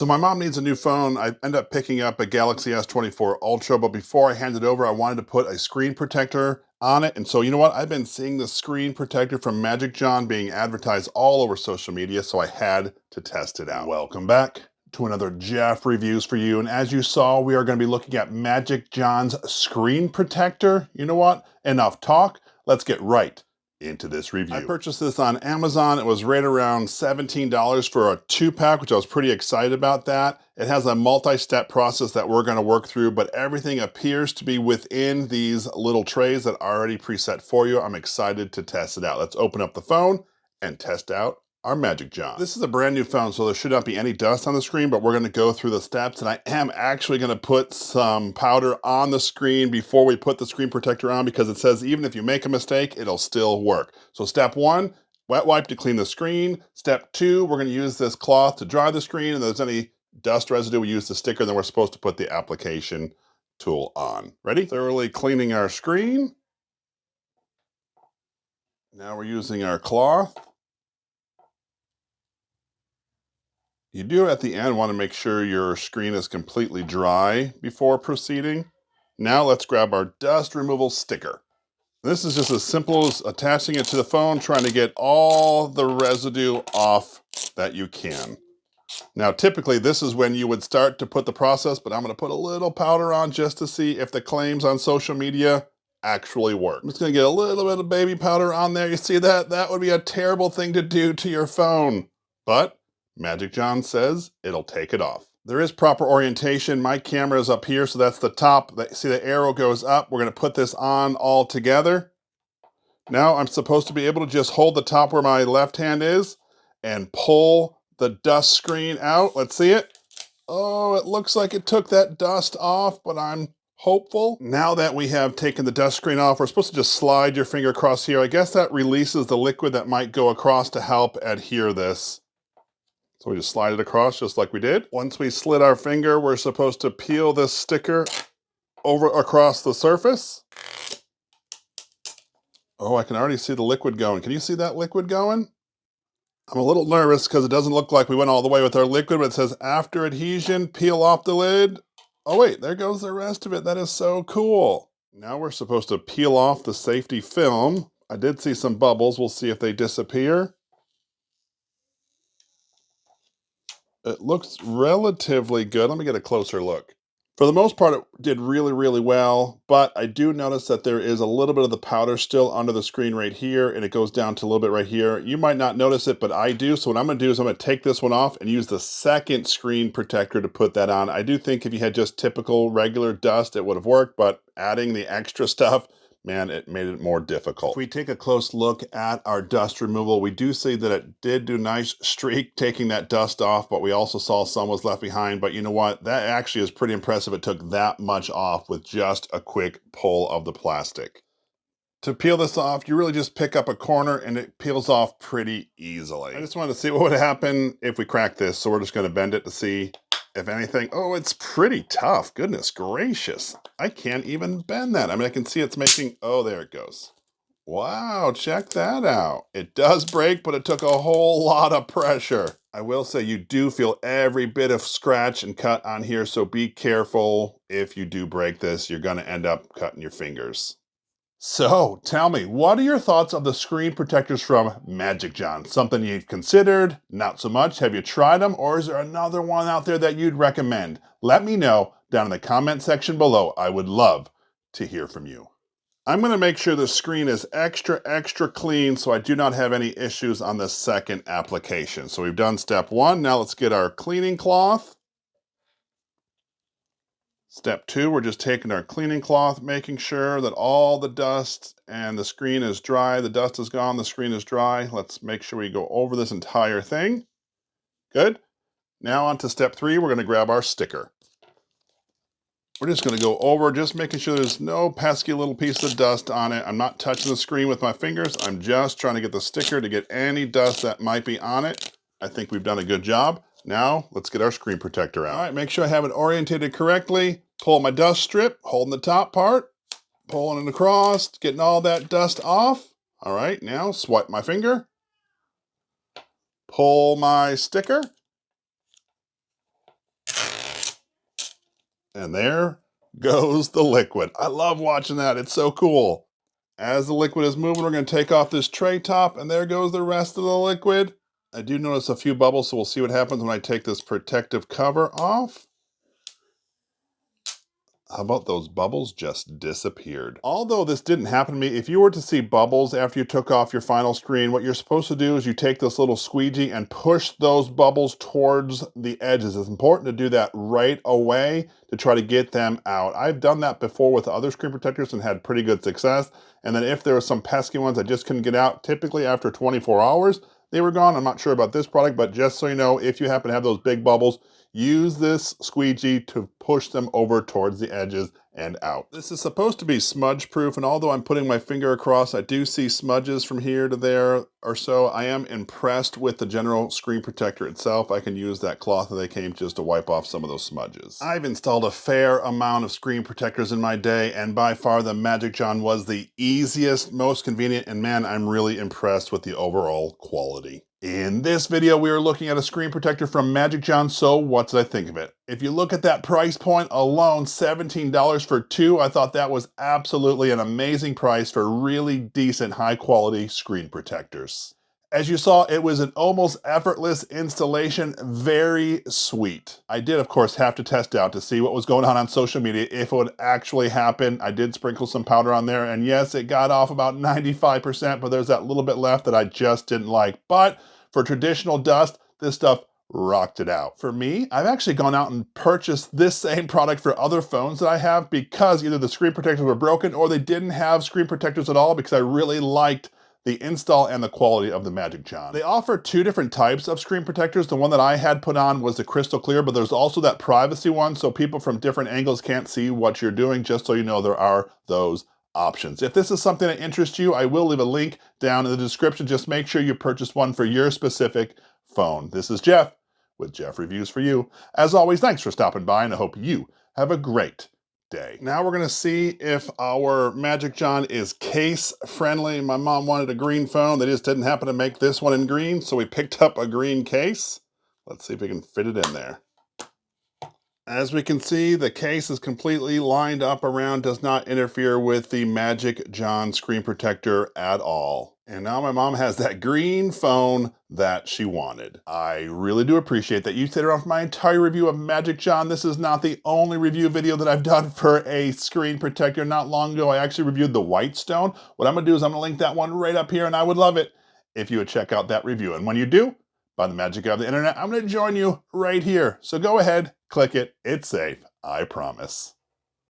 So my mom needs a new phone. I end up picking up a Galaxy S24 Ultra, but before I hand it over, I wanted to put a screen protector on it. And so you know what? I've been seeing the screen protector from Magic John being advertised all over social media, so I had to test it out. Welcome back to another Jeff Reviews for you. And as you saw, we are going to be looking at Magic John's screen protector. You know what? Enough talk. Let's get right into this review. I purchased this on Amazon. It was right around $17 for a 2-pack, which I was pretty excited about that. It has a multi-step process that we're going to work through, but everything appears to be within these little trays that are already preset for you. I'm excited to test it out. Let's open up the phone and test out our Magic John. This is a brand new phone, so there should not be any dust on the screen, but we're gonna go through the steps, and I am actually gonna put some powder on the screen before we put the screen protector on, because it says even if you make a mistake, it'll still work. So step 1, wet wipe to clean the screen. Step 2, we're gonna use this cloth to dry the screen, and if there's any dust residue, we use the sticker, then we're supposed to put the application tool on. Ready? Thoroughly cleaning our screen. Now we're using our cloth. You do at the end want to make sure your screen is completely dry before proceeding. Now let's grab our dust removal sticker. This is just as simple as attaching it to the phone, trying to get all the residue off that you can. Now typically this is when you would start to put the process, but I'm going to put a little powder on just to see if the claims on social media actually work. I'm just going to get a little bit of baby powder on there. You see that? That would be a terrible thing to do to your phone. But Magic John says it'll take it off. There is proper orientation. My camera is up here, so that's the top. See the arrow goes up. We're going to put this on all together. Now I'm supposed to be able to just hold the top where my left hand is and pull the dust screen out. Let's see it. Oh, it looks like it took that dust off, but I'm hopeful. Now that we have taken the dust screen off, we're supposed to just slide your finger across here. I guess that releases the liquid that might go across to help adhere this. So we just slide it across just like we did. Once we slid our finger, we're supposed to peel this sticker over across the surface. Oh, I can already see the liquid going. Can you see that liquid going? I'm a little nervous because it doesn't look like we went all the way with our liquid, but it says after adhesion, peel off the lid. Oh wait, there goes the rest of it. That is so cool. Now we're supposed to peel off the safety film. I did see some bubbles. We'll see if they disappear. It looks relatively good. Let me get a closer look. For the most part, it did really, really well, but I do notice that there is a little bit of the powder still under the screen right here, and it goes down to a little bit right here. You might not notice it, but I do. So what I'm gonna do is I'm gonna take this one off and use the second screen protector to put that on. I do think if you had just typical regular dust, it would have worked, but adding the extra stuff, man, it made it more difficult. If we take a close look at our dust removal, we do see that it did do a nice streak taking that dust off, but we also saw some was left behind. But you know what? That actually is pretty impressive. It took that much off with just a quick pull of the plastic. To peel this off, you really just pick up a corner and it peels off pretty easily. I just wanted to see what would happen if we crack this. So we're just going to bend it to see if anything. Oh, it's pretty tough. Goodness gracious. I can't even bend that. I mean, I can see it's making, oh, there it goes. Wow, check that out. It does break, but it took a whole lot of pressure. I will say you do feel every bit of scratch and cut on here, so be careful. If you do break this, you're going to end up cutting your fingers. So tell me, what are your thoughts of the screen protectors from Magic John? Something you've considered? Not so much? Have you tried them? Or is there another one out there that you'd recommend? Let me know down in the comment section below. I would love to hear from you. I'm going to make sure the screen is extra clean so I do not have any issues on the second application. So we've done step 1. Now let's get our cleaning cloth. Step 2, we're just taking our cleaning cloth, making sure that all the dust and the screen is dry. The dust is gone, the screen is dry. Let's make sure we go over this entire thing. Good. Now on to step 3, we're going to grab our sticker. We're just going to go over, just making sure there's no pesky little piece of dust on it. I'm not touching the screen with my fingers. I'm just trying to get the sticker to get any dust that might be on it. I think we've done a good job. Now, let's get our screen protector out. All right, make sure I have it orientated correctly. Pull my dust strip, holding the top part, pulling it across, getting all that dust off. All right, now swipe my finger, pull my sticker, And there goes the liquid. I love watching that. It's so cool. As the liquid is moving, we're going to take off this tray top, and there goes the rest of the liquid. I do notice a few bubbles, so we'll see what happens when I take this protective cover off. How about those bubbles just disappeared? Although this didn't happen to me, if you were to see bubbles after you took off your final screen, what you're supposed to do is you take this little squeegee and push those bubbles towards the edges. It's important to do that right away to try to get them out. I've done that before with other screen protectors and had pretty good success. And then if there were some pesky ones I just couldn't get out, typically after 24 hours, they were gone. I'm not sure about this product, but just so you know, if you happen to have those big bubbles, use this squeegee to push them over towards the edges and out. This is supposed to be smudge proof, and although I'm putting my finger across, I do see smudges from here to there or so. I am impressed with the general screen protector itself. I can use that cloth that they came just to wipe off some of those smudges. I've installed a fair amount of screen protectors in my day, and by far the Magic John was the easiest, most convenient, and man, I'm really impressed with the overall quality. In this video, we are looking at a screen protector from Magic John, so what did I think of it? If you look at that price point alone, $17 for two, I thought that was absolutely an amazing price for really decent, high-quality screen protectors. As you saw, it was an almost effortless installation, very sweet. I did, of course, have to test out to see what was going on social media, if it would actually happen. I did sprinkle some powder on there, and yes, it got off about 95%, but there's that little bit left that I just didn't like. But for traditional dust, this stuff rocked it out. For me, I've actually gone out and purchased this same product for other phones that I have because either the screen protectors were broken or they didn't have screen protectors at all, because I really liked the install and the quality of the Magic John. They offer two different types of screen protectors. The one that I had put on was the crystal clear, but there's also that privacy one, so people from different angles can't see what you're doing. Just so you know, there are those options. If this is something that interests you, I will leave a link down in the description. Just make sure you purchase one for your specific phone. This is Jeff with Jeff Reviews for You. As always, thanks for stopping by, and I hope you have a great day. Now we're going to see if our Magic John is case friendly. My mom wanted a green phone. They just didn't happen to make this one in green, so we picked up a green case. Let's see if we can fit it in there. As we can see, the case is completely lined up around, does not interfere with the Magic John screen protector at all. And now my mom has that green phone that she wanted. I really do appreciate that you stayed around for my entire review of Magic John. This is not the only review video that I've done for a screen protector. Not long ago, I actually reviewed the Whitestone. What I'm gonna do is I'm gonna link that one right up here, and I would love it if you would check out that review. And when you do, by the magic of the internet, I'm going to join you right here. So go ahead, click it. It's safe, I promise.